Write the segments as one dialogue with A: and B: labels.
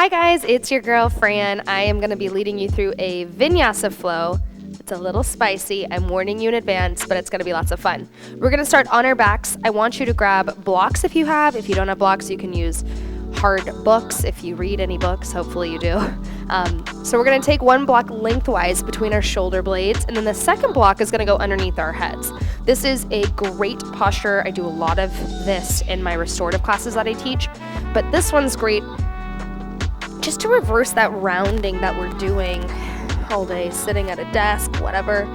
A: Hi guys, it's your girl Fran. I am going to be leading you through a Vinyasa Flow. It's a little spicy. I'm warning you in advance, but it's going to be lots of fun. We're going to start on our backs. I want you to grab blocks if you have. If you don't have blocks, you can use hard books if you read any books. Hopefully you do. So we're going to take one block lengthwise between our shoulder blades, and then the second block is going to go underneath our heads. This is a great posture. I do a lot of this in my restorative classes that I teach, but this one's great just to reverse that rounding that we're doing all day, sitting at a desk, whatever.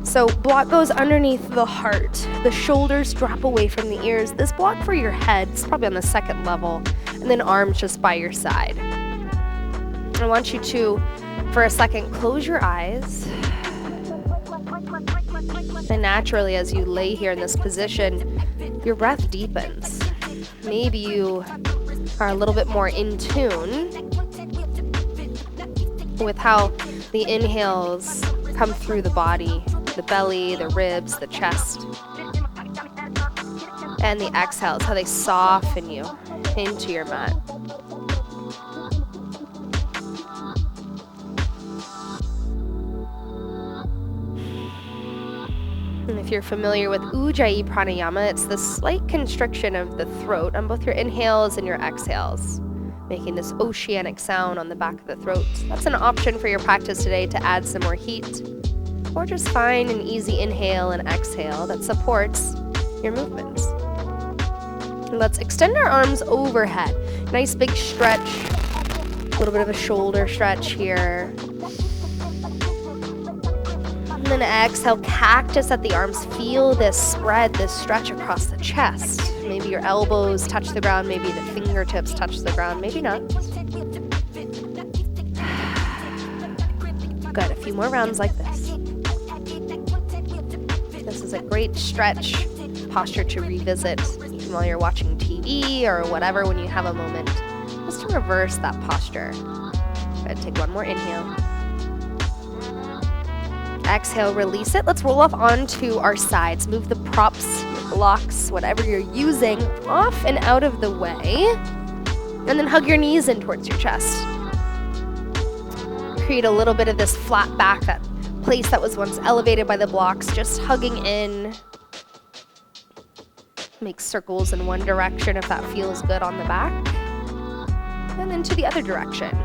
A: So block goes underneath the heart. The shoulders drop away from the ears. This block for your head is probably on the second level, and then arms just by your side. I want you to, for a second, close your eyes. And naturally, as you lay here in this position, your breath deepens. Maybe you are a little bit more in tune with how the inhales come through the body, the belly, the ribs, the chest, and the exhales, how they soften you into your mat. And if you're familiar with Ujjayi pranayama, it's the slight constriction of the throat on both your inhales and your exhales, making this oceanic sound on the back of the throat. That's an option for your practice today to add some more heat, or just find an easy inhale and exhale that supports your movements. And let's extend our arms overhead. Nice big stretch, a little bit of a shoulder stretch here. And then exhale, cactus at the arms. Feel this spread, this stretch across the chest. Maybe your elbows touch the ground, maybe the fingertips touch the ground, maybe not. Good, a few more rounds like this. This is a great stretch posture to revisit even while you're watching TV or whatever when you have a moment, just to reverse that posture. Good, take one more inhale. Exhale, release it. Let's roll off onto our sides. Move the props, your blocks, whatever you're using, off and out of the way. And then hug your knees in towards your chest. Create a little bit of this flat back, that place that was once elevated by the blocks, just hugging in. Make circles in one direction if that feels good on the back. And then to the other direction.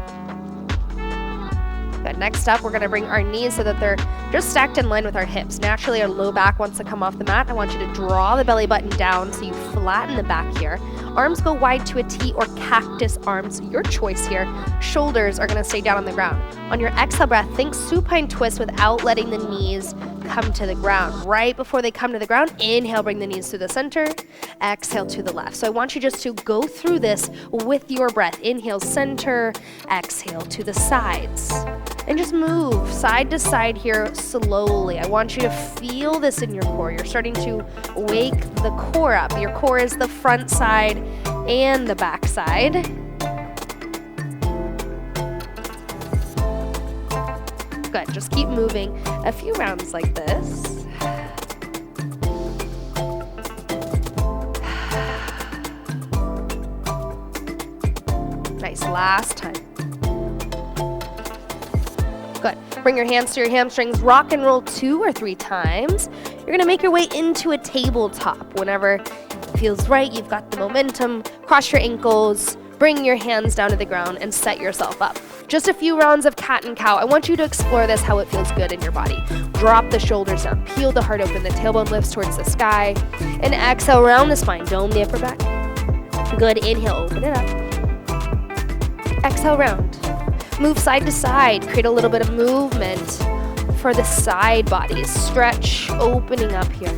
A: Good. Next up, we're going to bring our knees so that they're just stacked in line with our hips. Naturally, our low back wants to come off the mat. I want you to draw the belly button down so you flatten the back here. Arms go wide to a T or cactus arms, your choice here. Shoulders are going to stay down on the ground. On your exhale breath, think supine twist without letting the knees come to the ground. Right before they come to the ground, inhale, bring the knees to the center. Exhale to the left. So I want you just to go through this with your breath. Inhale, center. Exhale to the sides. And just move side to side here slowly. I want you to feel this in your core. You're starting to wake the core up. Your core is the front side and the back side. Good, just keep moving a few rounds like this. Nice, last time. Good. Bring your hands to your hamstrings. Rock and roll 2 or 3 times. You're going to make your way into a tabletop. Whenever it feels right, you've got the momentum. Cross your ankles. Bring your hands down to the ground and set yourself up. Just a few rounds of cat and cow. I want you to explore this, how it feels good in your body. Drop the shoulders down. Peel the heart open. The tailbone lifts towards the sky. And exhale, round the spine. Dome the upper back. Good. Inhale, open it up. Exhale, round. Move side to side, create a little bit of movement for the side bodies. Stretch, opening up here.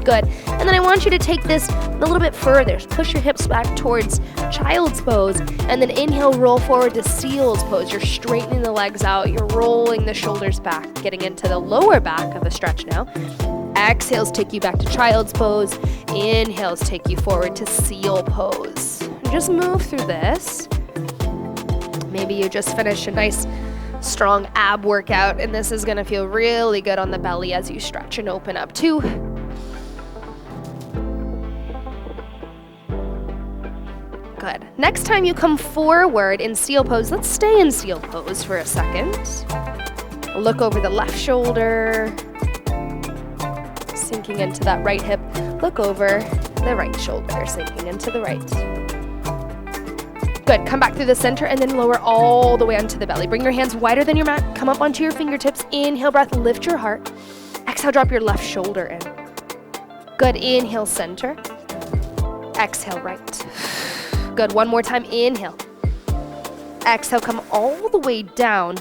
A: Good. And then I want you to take this a little bit further. Push your hips back towards child's pose, and then inhale, roll forward to seal's pose. You're straightening the legs out. You're rolling the shoulders back, getting into the lower back of a stretch now. Exhales take you back to child's pose. Inhales take you forward to seal pose. Just move through this. Maybe you just finished a nice strong ab workout, and this is going to feel really good on the belly as you stretch and open up too. Good. Next time you come forward in seal pose, let's stay in seal pose for a second. Look over the left shoulder, sinking into that right hip. Look over the right shoulder, sinking into the right. Good. Come back through the center and then lower all the way onto the belly. Bring your hands wider than your mat. Come up onto your fingertips. Inhale, breath, lift your heart. Exhale, drop your left shoulder in. Good. Inhale, center. Exhale, right. Good. One more time. Inhale. Exhale, come all the way down.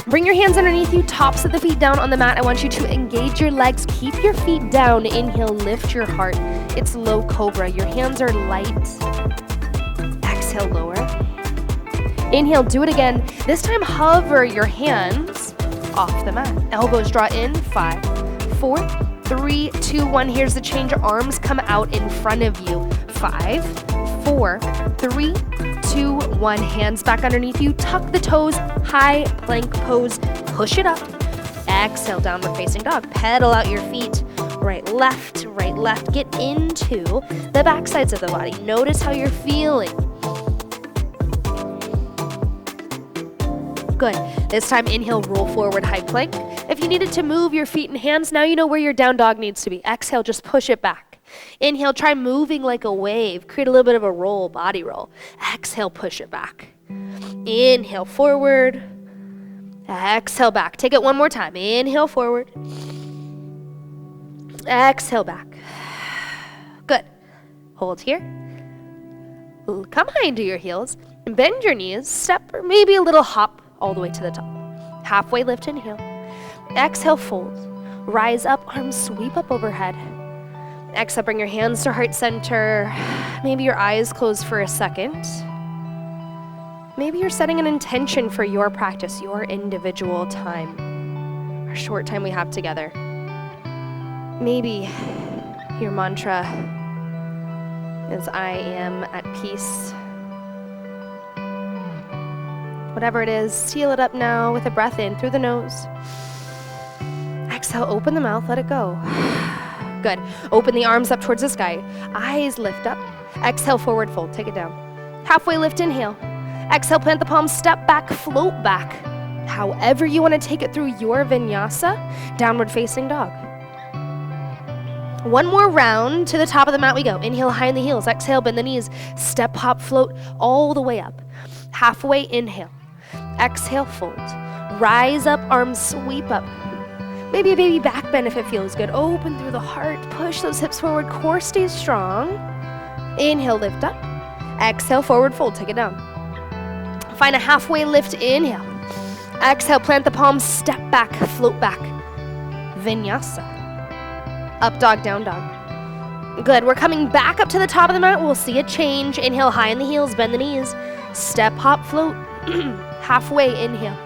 A: Bring your hands underneath you, tops of the feet down on the mat. I want you to engage your legs. Keep your feet down. Inhale, lift your heart. It's low cobra. Your hands are light. Exhale, lower. Inhale, do it again. This time, hover your hands off the mat. Elbows draw in. 5, 4, 3, 2, 1. Here's the change. Arms come out in front of you. 5, 4, 3, 2, 1. Hands back underneath you. Tuck the toes. High plank pose. Push it up. Exhale, downward facing dog. Pedal out your feet. Right, left, right, left. Get into the back sides of the body. Notice how you're feeling. Good. This time, inhale, roll forward, high plank. If you needed to move your feet and hands, now you know where your down dog needs to be. Exhale, just push it back. Inhale, try moving like a wave. Create a little bit of a roll, body roll. Exhale, push it back. Inhale, forward. Exhale, back. Take it one more time. Inhale, forward. Exhale, back. Good. Hold here. Come high into your heels. Bend your knees. Step or maybe a little hop all the way to the top. Halfway lift, inhale. Exhale, fold. Rise up, arms sweep up overhead. Exhale, bring your hands to heart center. Maybe your eyes close for a second. Maybe you're setting an intention for your practice, your individual time, our short time we have together. Maybe your mantra is, I am at peace. Whatever it is, seal it up now with a breath in through the nose. Exhale, open the mouth, let it go. Good. Open the arms up towards the sky. Eyes lift up. Exhale, forward fold. Take it down. Halfway lift, inhale. Exhale, plant the palms, step back, float back. However you want to take it through your vinyasa, downward facing dog. One more round, to the top of the mat we go. Inhale, high in the heels. Exhale, bend the knees. Step, hop, float all the way up. Halfway, inhale. Exhale, fold. Rise up, arms sweep up. Maybe a baby back bend if it feels good. Open through the heart. Push those hips forward. Core stays strong. Inhale, lift up. Exhale, forward fold. Take it down. Find a halfway lift. Inhale. Exhale, plant the palms. Step back, float back. Vinyasa. Up dog, down dog. Good. We're coming back up to the top of the mat. We'll see a change. Inhale, high in the heels. Bend the knees. Step, hop, float. Halfway, inhale.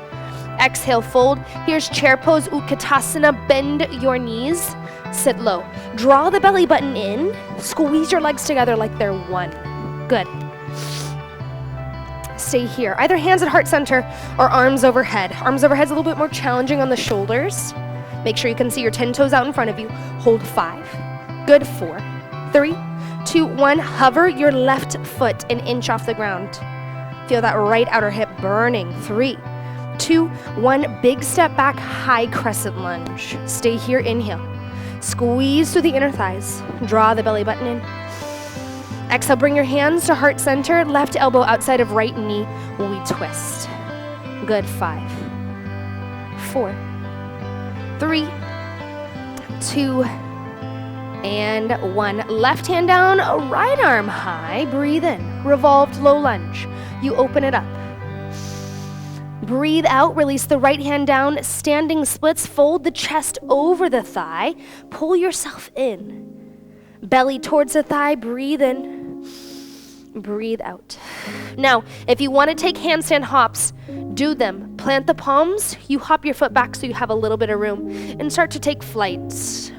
A: Exhale, fold. Here's chair pose, Utkatasana. Bend your knees. Sit low. Draw the belly button in. Squeeze your legs together like they're one. Good. Stay here. Either hands at heart center or arms overhead. Arms overhead's a little bit more challenging on the shoulders. Make sure you can see your 10 toes out in front of you. Hold 5. Good. 4, 3, 2, 1. Hover your left foot an inch off the ground. Feel that right outer hip burning. 3, 2, 1. Big step back, high crescent lunge. Stay here, inhale. Squeeze through the inner thighs. Draw the belly button in. Exhale, bring your hands to heart center. Left elbow outside of right knee. We twist. Good. 5, 4, 3, 2, and 1. Left hand down, right arm high. Breathe in. Revolved low lunge. You open it up. Breathe out, release the right hand down, standing splits, fold the chest over the thigh, pull yourself in. Belly towards the thigh, breathe in, breathe out. Now, if you want to take handstand hops, do them. Plant the palms, you hop your foot back so you have a little bit of room, and start to take flights.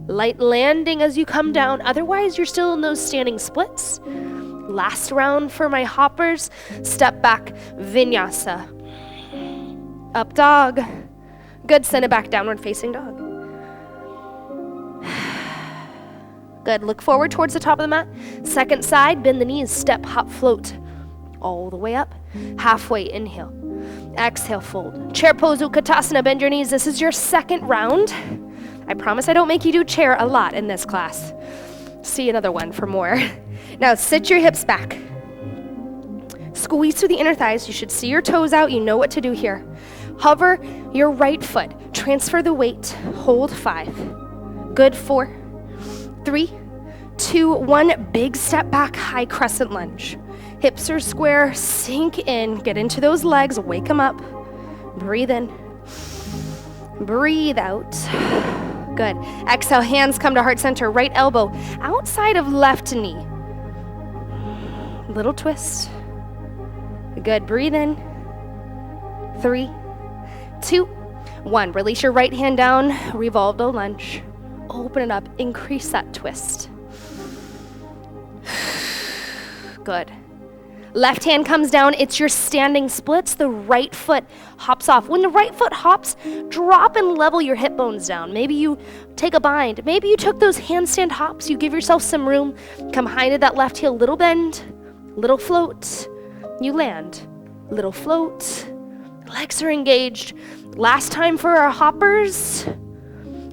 A: Light landing as you come down, otherwise you're still in those standing splits. Last round for my hoppers, step back, vinyasa. Up dog. Good, send it back, downward facing dog. Good, look forward towards the top of the mat. Second side, bend the knees, step, hop, float. All the way up, halfway, inhale. Exhale, fold. Chair pose, Utkatasana, bend your knees. This is your second round. I promise I don't make you do chair a lot in this class. See another one for more. Now sit your hips back. Squeeze through the inner thighs. You should see your toes out. You know what to do here. Hover your right foot. Transfer the weight. Hold 5. Good, 4, 3, 2, 1. Big step back, high crescent lunge. Hips are square, sink in, get into those legs, wake them up. Breathe in. Breathe out. Good. Exhale, hands come to heart center, right elbow outside of left knee. Little twist. Good. Breathe in. 3, 2, 1. Release your right hand down, revolve the lunge. Open it up, increase that twist. Good. Left hand comes down, it's your standing splits. The right foot hops off. When the right foot hops, drop and level your hip bones down. Maybe you take a bind. Maybe you took those handstand hops. You give yourself some room. Come high to that left heel, little bend, little float. You land, little float. Legs are engaged. Last time for our hoppers.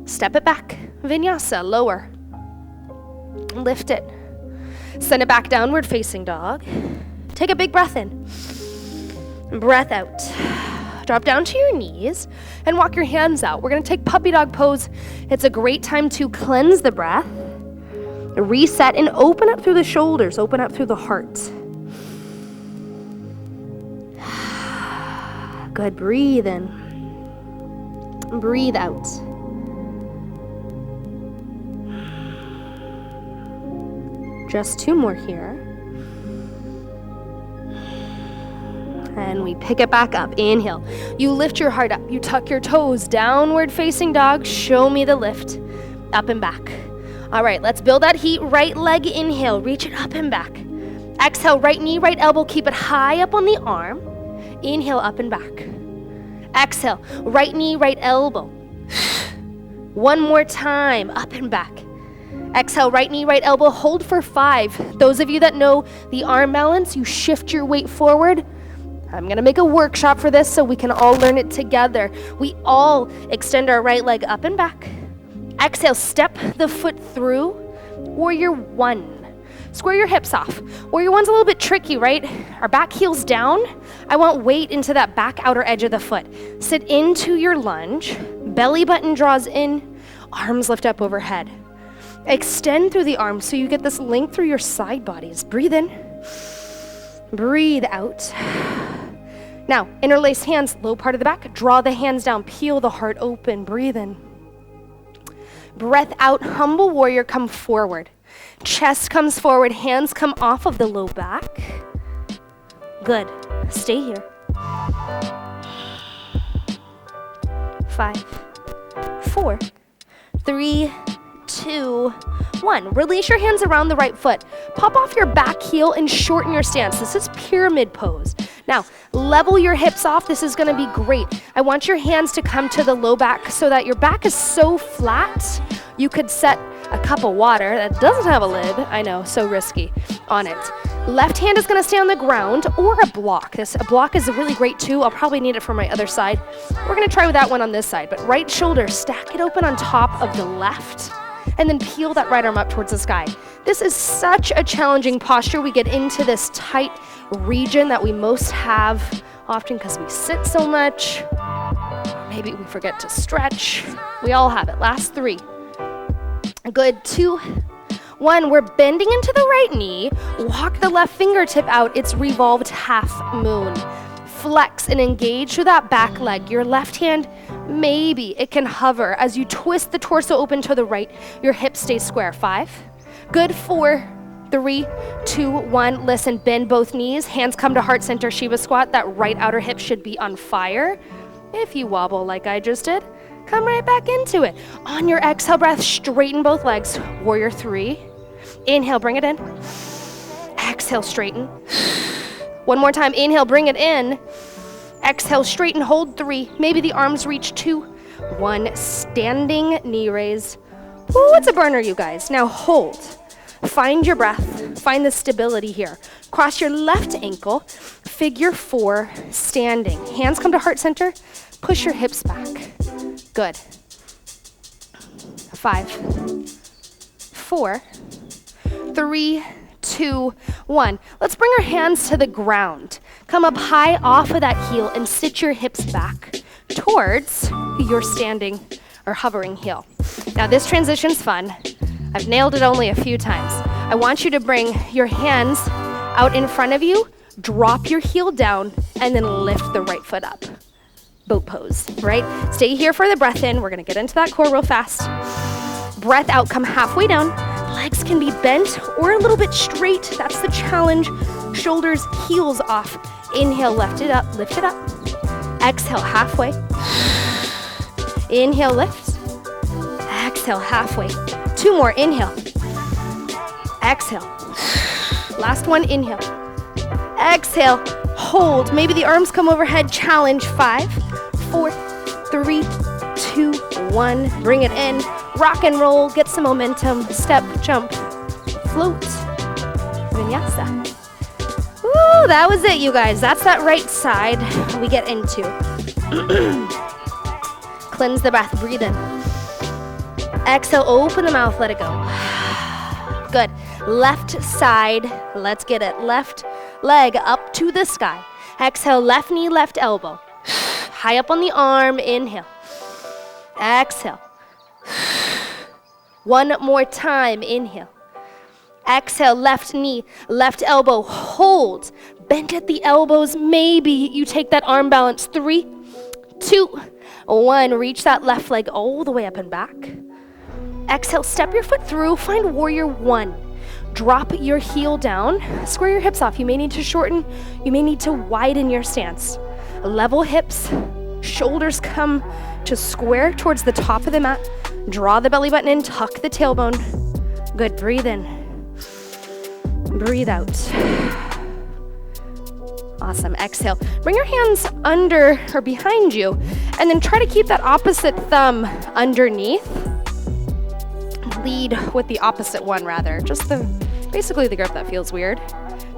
A: Step it back, Vinyasa, lower. Lift it. Send it back, downward facing dog. Take a big breath in. Breath out. Drop down to your knees and walk your hands out. We're going to take puppy dog pose. It's a great time to cleanse the breath, reset, and open up through the shoulders, open up through the heart. Good. Breathe in. Breathe out. Just 2 more here. And we pick it back up. Inhale. You lift your heart up. You tuck your toes. Downward facing dog. Show me the lift. Up and back. All right, let's build that heat. Right leg, inhale. Reach it up and back. Exhale, right knee, right elbow. Keep it high up on the arm. Inhale, up and back. Exhale, right knee, right elbow. One more time. Up and back. Exhale, right knee, right elbow. Hold for 5. Those of you that know the arm balance, you shift your weight forward. I'm going to make a workshop for this so we can all learn it together. We all extend our right leg up and back. Exhale, step the foot through. Warrior 1. Square your hips off. Warrior 1's a little bit tricky, right? Our back heel's down. I want weight into that back outer edge of the foot. Sit into your lunge. Belly button draws in. Arms lift up overhead. Extend through the arms so you get this length through your side bodies. Breathe in. Breathe out. Now, interlace hands, low part of the back. Draw the hands down. Peel the heart open. Breathe in. Breath out. Humble warrior, come forward. Chest comes forward. Hands come off of the low back. Good. Stay here. 5, 4, 3, 2, 1. Release your hands around the right foot. Pop off your back heel and shorten your stance. This is pyramid pose. Now, level your hips off. This is going to be great. I want your hands to come to the low back so that your back is so flat. You could set a cup of water that doesn't have a lid, I know, so risky, on it. Left hand is going to stay on the ground or a block. A block is really great too. I'll probably need it for my other side. We're going to try with that one on this side, but right shoulder, stack it open on top of the left. And then peel that right arm up towards the sky. This is such a challenging posture. We get into this tight region that we most have often because we sit so much. Maybe we forget to stretch. We all have it. Last 3. Good. 2, 1. We're bending into the right knee. Walk the left fingertip out. It's revolved half moon. Flex and engage through that back leg. Your left hand, maybe it can hover as you twist the torso open to the right. Your hips stay square. 5. Good. 4, 3, 2, 1. Listen, bend both knees. Hands come to heart center, Shiva squat. That right outer hip should be on fire. If you wobble like I just did, come right back into it. On your exhale breath, straighten both legs. Warrior 3. Inhale, bring it in. Exhale, straighten. One more time. Inhale, bring it in. Exhale, straighten, hold 3. Maybe the arms reach 2. 1. Standing knee raise. Ooh, it's a burner, you guys. Now hold. Find your breath. Find the stability here. Cross your left ankle. Figure 4, standing. Hands come to heart center. Push your hips back. Good. 5, 4, 3, 2, 1. Let's bring our hands to the ground. Come up high off of that heel and sit your hips back towards your standing or hovering heel. Now this transition's fun. I've nailed it only a few times. I want you to bring your hands out in front of you, drop your heel down, and then lift the right foot up. Boat pose, right? Stay here for the breath in. We're gonna get into that core real fast. Breath out, come halfway down. Legs can be bent or a little bit straight. That's the challenge. Shoulders, heels off. Inhale, lift it up, lift it up. Exhale, halfway. Inhale, lift. Exhale, halfway. 2 more, inhale. Exhale. Last one, inhale. Exhale, hold. Maybe the arms come overhead, challenge. 5, 4, 3, 2, 1. Bring it in. Rock and roll, get some momentum. Step, jump, float. Vinyasa. Ooh, that was it, you guys. That's that right side we get into. Cleanse the breath, breathe in. Exhale, open the mouth, let it go. Good. Left side, let's get it. Left leg up to the sky. Exhale, left knee, left elbow. High up on the arm, inhale. Exhale. One more time, inhale. Exhale, left knee, left elbow, hold. Bend at the elbows, maybe you take that arm balance. 3, 2, 1. Reach that left leg all the way up and back. Exhale, step your foot through, find warrior 1. Drop your heel down, square your hips off. You may need to shorten, you may need to widen your stance. Level hips, shoulders come to square towards the top of the mat. Draw the belly button in, tuck the tailbone. Good, breathe in. Breathe out. Awesome, exhale. Bring your hands under or behind you, and then try to keep that opposite thumb underneath. Lead with the opposite one rather, just basically the grip that feels weird.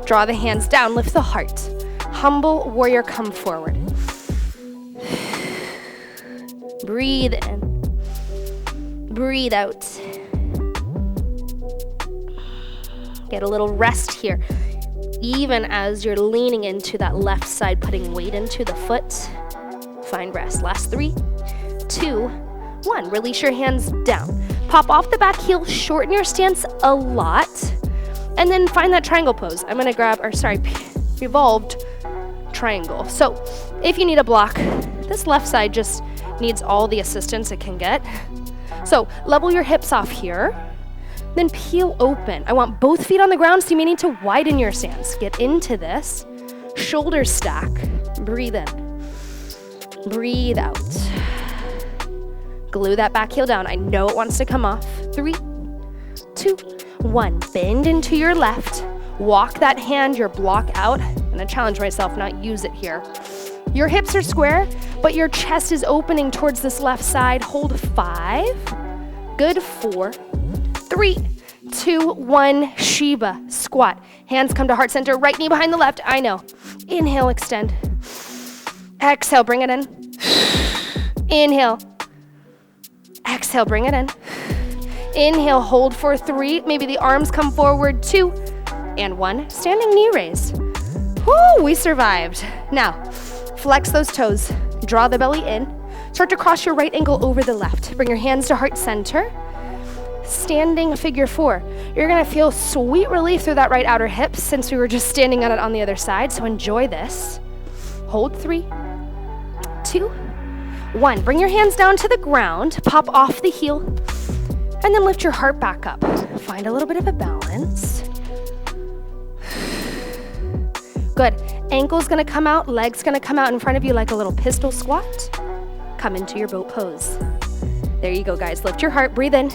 A: Draw the hands down, lift the heart. Humble warrior, come forward. Breathe in. Breathe out. Get a little rest here. Even as you're leaning into that left side, putting weight into the foot. Find rest. Last 3, 2, 1. Release your hands down. Pop off the back heel, shorten your stance a lot, and then find that triangle pose. I'm gonna revolved triangle. So if you need a block, this left side just needs all the assistance it can get. So level your hips off here, then peel open. I want both feet on the ground, so you may need to widen your stance. Get into this. Shoulders stack. Breathe in. Breathe out. Glue that back heel down. I know it wants to come off. 3, 2, 1. Bend into your left. Walk that hand, your block out. I'm gonna challenge myself, not use it here. Your hips are square, but your chest is opening towards this left side. Hold 5. Good, 4, 3, 2, 1. Shiva, squat. Hands come to heart center, right knee behind the left. I know. Inhale, extend. Exhale, bring it in. Inhale. Exhale, bring it in. Inhale, hold for 3. Maybe the arms come forward. 2 and 1. Standing knee raise. Woo, we survived. Now, flex those toes. Draw the belly in. Start to cross your right ankle over the left. Bring your hands to heart center. Standing figure 4. You're gonna feel sweet relief through that right outer hip since we were just standing on it on the other side, so enjoy this. Hold 3, 2, 1. Bring your hands down to the ground, pop off the heel, and then lift your heart back up. Find a little bit of a balance. Good. Ankle's gonna come out, legs gonna come out in front of you like a little pistol squat. Come into your boat pose. There you go, guys. Lift your heart, breathe in.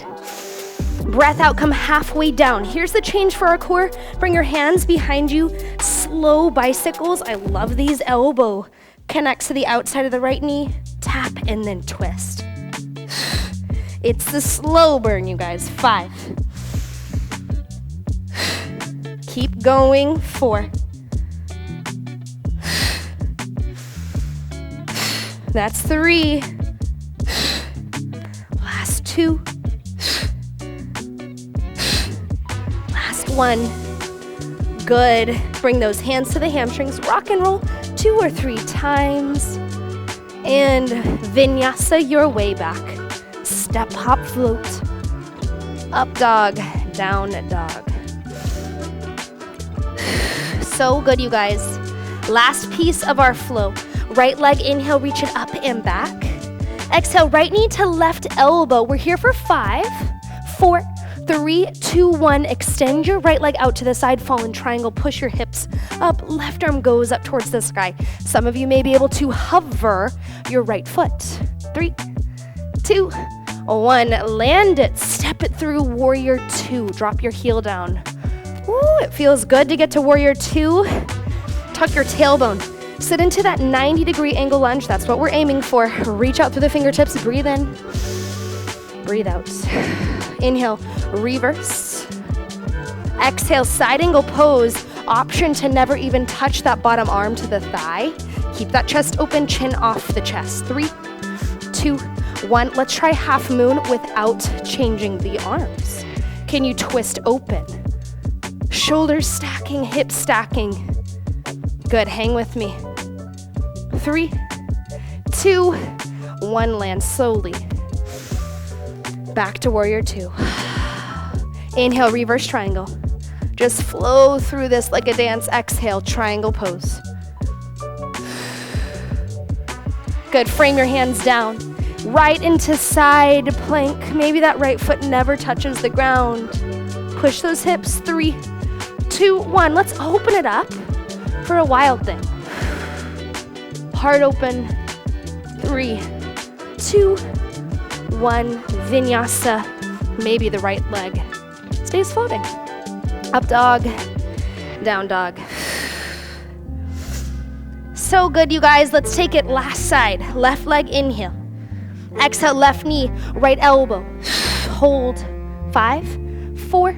A: Breath out, come halfway down. Here's the change for our core. Bring your hands behind you, slow bicycles. I love these. Elbow connects to the outside of the right knee. Tap and then twist. It's the slow burn, you guys. 5. Keep going. 4. That's 3. Last 2. Last 1. Good. Bring those hands to the hamstrings. Rock and roll 2 or 3 times. And vinyasa your way back. Step, hop, float. Up dog, down dog. So good, you guys. Last piece of our flow. Right leg, inhale, reach it up and back. Exhale, right knee to left elbow. We're here for 5, 4, 3, 2, 1. Extend your right leg out to the side, fallen triangle. Push your hips up. Left arm goes up towards the sky. Some of you may be able to hover your right foot. 3, 2, 1. Land it. Step it through warrior 2. Drop your heel down. Ooh, it feels good to get to warrior 2. Tuck your tailbone. Sit into that 90-degree angle lunge. That's what we're aiming for. Reach out through the fingertips. Breathe in. Breathe out. Inhale, reverse. Exhale, side angle pose. Option to never even touch that bottom arm to the thigh. Keep that chest open, chin off the chest. 3, 2, 1. Let's try half moon without changing the arms. Can you twist open? Shoulders stacking, hips stacking. Good, hang with me. 3, 2, 1. Land slowly. Back to warrior 2. Inhale, reverse triangle. Just flow through this like a dance. Exhale, triangle pose. Good, frame your hands down. Right into side plank. Maybe that right foot never touches the ground. Push those hips. 3, 2, 1. Let's open it up for a wild thing. Heart open. 3, 2, 1. Vinyasa. Maybe the right leg stays floating. Up dog, down dog. So good, you guys. Let's take it last side. Left leg, inhale. Exhale, left knee, right elbow. Hold. 5, 4,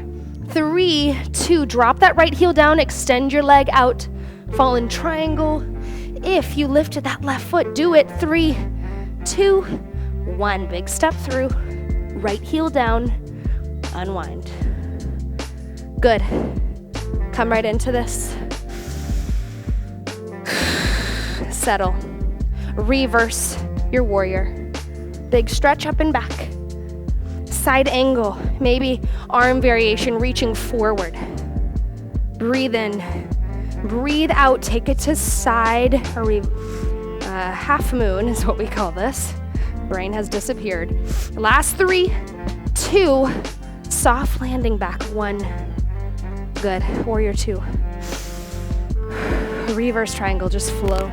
A: 3, 2. Drop that right heel down. Extend your leg out. Fallen triangle. If you lifted that left foot, do it. 3, 2, 1. Big step through. Right heel down. Unwind. Good. Come right into this. Settle. Reverse your warrior. Big stretch up and back. Side angle. Maybe arm variation reaching forward. Breathe in. Breathe out. Take it to side. Or half moon is what we call this. Brain has disappeared. Last 3, 2. Soft landing back. 1. Good. Warrior 2. Reverse triangle. Just flow.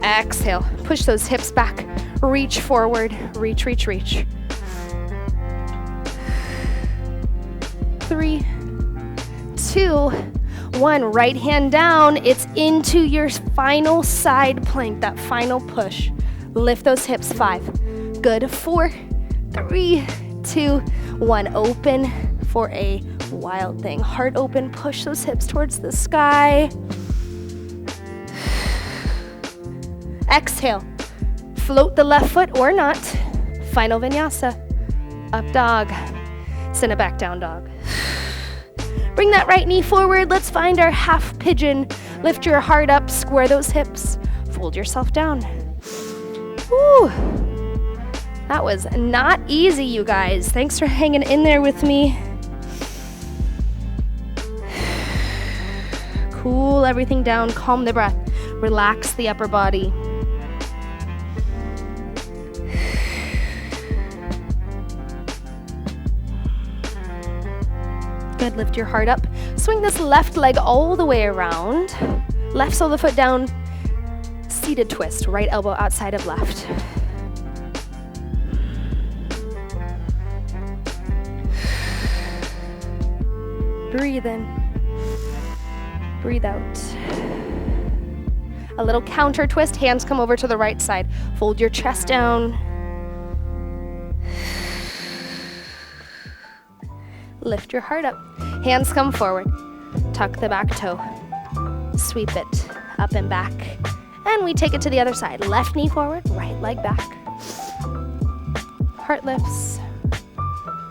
A: Exhale. Push those hips back. Reach forward. Reach, reach, reach. 3, 2, 1. Right hand down. It's into your final side plank. That final push. Lift those hips. 5. Good. 4, 3, 2, 1. Open for a wild thing. Heart open. Push those hips towards the sky. Exhale. Float the left foot or not. Final vinyasa. Up dog. Send it back down dog. Bring that right knee forward. Let's find our half pigeon. Lift your heart up. Square those hips. Fold yourself down. Woo. That was not easy, you guys. Thanks for hanging in there with me. Cool everything down. Calm the breath. Relax the upper body. Good, lift your heart up. Swing this left leg all the way around. Left sole of the foot down. Seated twist, right elbow outside of left. Breathe in. Breathe out. A little counter twist, hands come over to the right side. Fold your chest down. Lift your heart up. Hands come forward. Tuck the back toe. Sweep it up and back. And we take it to the other side. Left knee forward, right leg back. Heart lifts.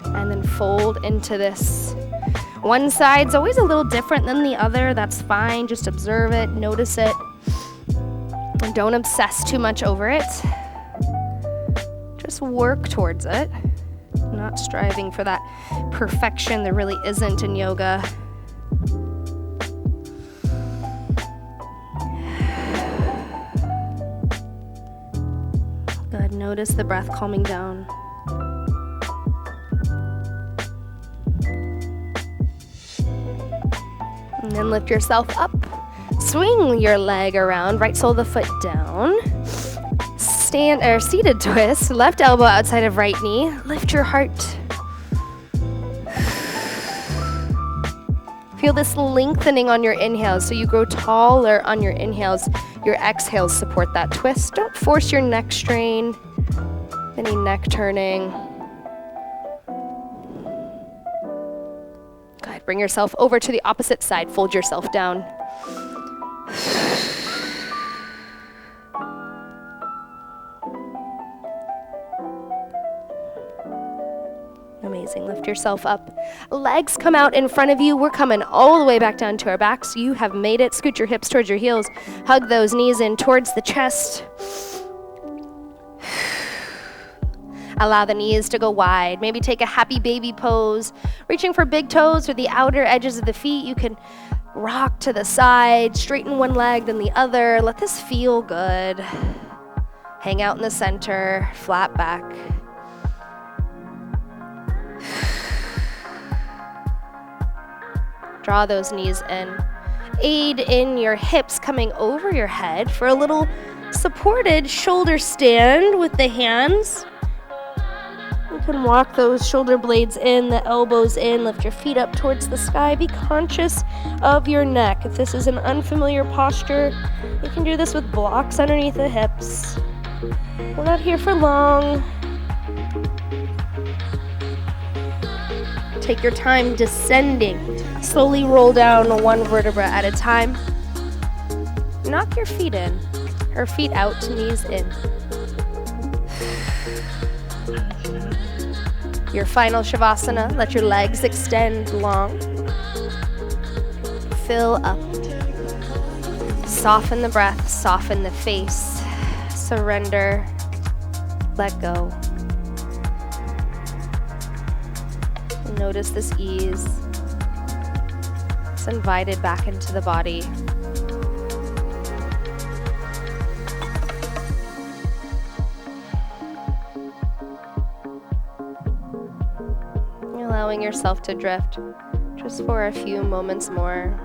A: And then fold into this. One side's always a little different than the other. That's fine. Just observe it, notice it. And don't obsess too much over it. Just work towards it. Not striving for that perfection there really isn't in yoga. Good. Notice the breath calming down. And then lift yourself up. Swing your leg around, right sole of the foot down. Stand or seated twist, left elbow outside of right knee. Lift your heart. Feel this lengthening on your inhales, so you grow taller on your inhales. Your exhales support that twist. Don't force your neck strain. Any neck turning. Good. Bring yourself over to the opposite side. Fold yourself down. Amazing. Lift yourself up. Legs come out in front of you. We're coming all the way back down to our backs. You have made it. Scoot your hips towards your heels. Hug those knees in towards the chest. Allow the knees to go wide. Maybe take a happy baby pose. Reaching for big toes or the outer edges of the feet. You can rock to the side, straighten one leg, then the other. Let this feel good. Hang out in the center, flat back. Draw those knees in. Aid in your hips coming over your head for a little supported shoulder stand with the hands. You can walk those shoulder blades in, the elbows in, lift your feet up towards the sky. Be conscious of your neck. If this is an unfamiliar posture, you can do this with blocks underneath the hips. We're not here for long. Take your time descending. Slowly roll down one vertebra at a time. Knock your feet in, or feet out, knees in. Your final shavasana, let your legs extend long. Fill up. Soften the breath, soften the face. Surrender, let go. Notice this ease. It's invited back into the body. Allowing yourself to drift just for a few moments more.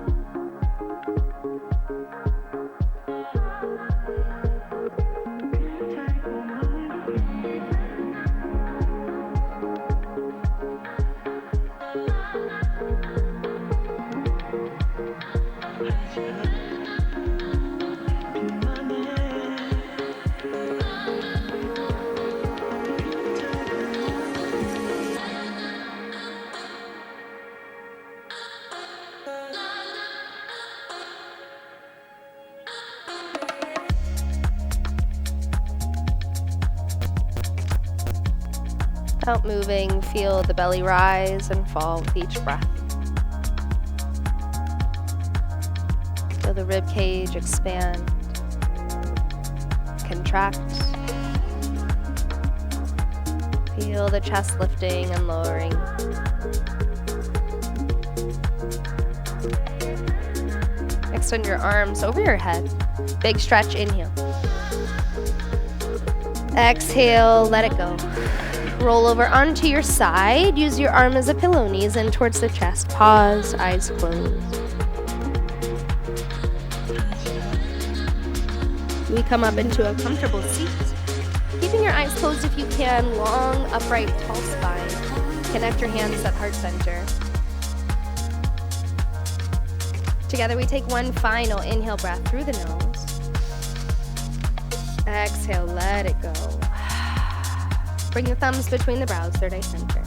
A: Without moving, feel the belly rise and fall with each breath. Feel the rib cage expand, contract. Feel the chest lifting and lowering. Extend your arms over your head. Big stretch, inhale. Exhale, let it go. Roll over onto your side. Use your arm as a pillow, knees in towards the chest. Pause, eyes closed. We come up into a comfortable seat. Keeping your eyes closed if you can. Long, upright, tall spine. Connect your hands at heart center. Together we take one final inhale breath through the nose. Exhale, let it go. Bring the thumbs between the brows, third eye center.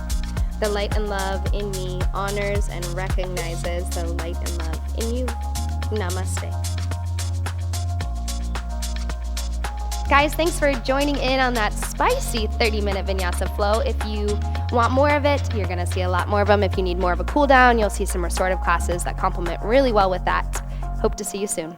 A: The light and love in me honors and recognizes the light and love in you. Namaste. Guys, thanks for joining in on that spicy 30-minute Vinyasa flow. If you want more of it, you're gonna see a lot more of them. If you need more of a cool down, you'll see some restorative classes that complement really well with that. Hope to see you soon.